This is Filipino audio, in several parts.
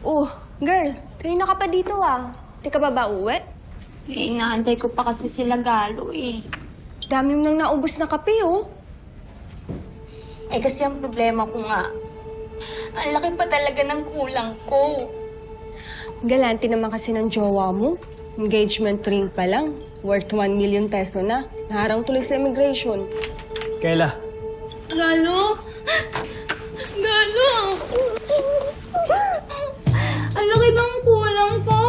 Oh, girl, kanina ka pa dito ah. Di ka ba uwi? Inaantay ko pa kasi sila Galo eh. Dami mo nang naubos na kape oh. Eh kasi ang problema ko nga, ang laki pa talaga ng kulang ko. Galante naman kasi ng jowa mo. Engagement ring pa lang. Worth 1 million peso na. Naharang tuloy sa immigration. Kayla, Galo? Galo! Ang laki ng kulang ko.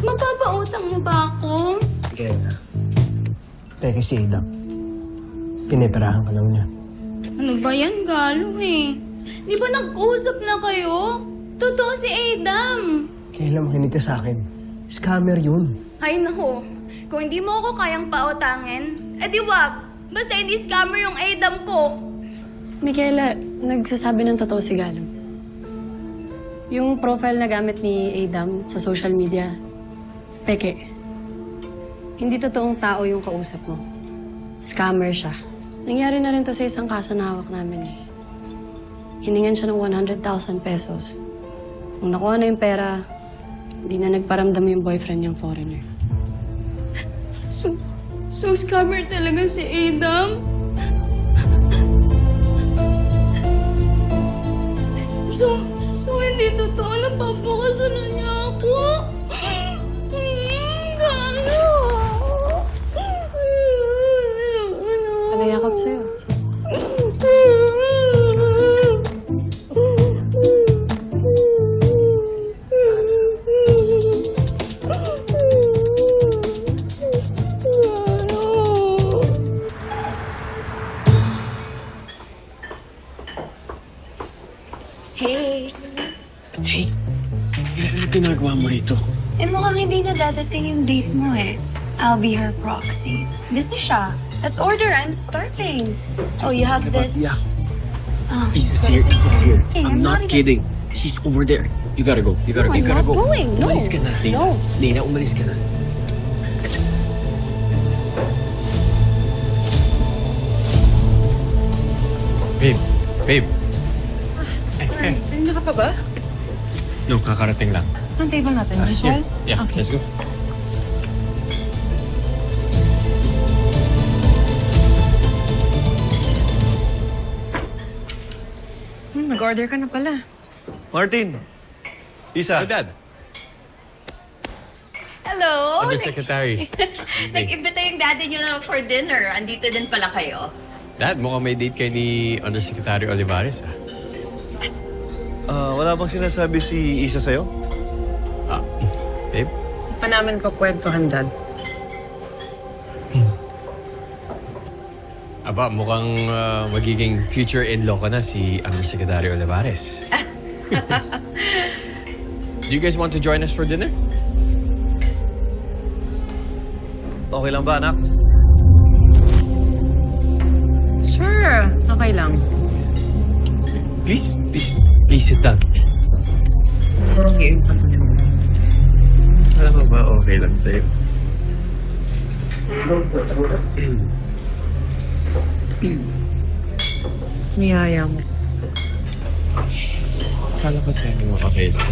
Mapapautang mo ba ako? Kayla. Teka si Adam. Piniperahan ka lang niya. Ano ba yan, Galo eh? Di ba nag-usap na kayo? Totoo si Adam. Kayla, makinig ka sa akin. Scammer yun. Ay nako, kung hindi mo ako kayang pautangin, edi wag. Basta hindi scammer yung Adam ko. Michaela, nagsasabi ng totoo si Galo. Yung profile na gamit ni Adam sa social media, peke. Hindi totoong tao yung kausap mo. Scammer siya. Nangyari na rin to sa isang kaso na hawak namin eh. Hiningan siya ng 100,000 pesos. Nung nakuha na yung pera, hindi na nagparamdam yung boyfriend yung foreigner. So scammer talaga si Adam? So hindi totoo na papakasalan niya ako? Gano? Panayakap sa'yo. Hey! Hey, ano ginagawa mo rito? Eh mukhang hindi na dadating yung date mo eh. I'll be her proxy. Busy siya. Let's order. I'm starving. Oh, you have this. Yeah. Oh, Isa's here. Isa's here. Hey, I'm not even- kidding. She's over there. You gotta go. You gotta No, go. You I'm gotta not go. going. No. Umalis ka na, Dana. No. Dana, umalis ka na. Babe. Sorry. Kanina ka pa ba? No, kakarating lang. Saan table natin? Usual? Yeah, Okay. let's go. Nag-order ka na pala. Martin! Isa! Oh, Dad. Hello! Undersecretary. Nag-imbita yung daddy nyo na for dinner. Andito din pala kayo. Dad, mukhang may date kayo ni Undersecretary Olivares, ah. Wala bang sinasabi si Isa sa'yo? Babe? Pa namin kukwentuhan, Dad. Aba, mukhang magiging future in-law ka na si Undersecretary Olivares. Do you guys want to join us for dinner? Okay lang ba, anak? Sure, okay lang. Please sit down. Alam mo ba, okay lang sa'yo? Niyaya mo. Akala ko sa'yo okay lang.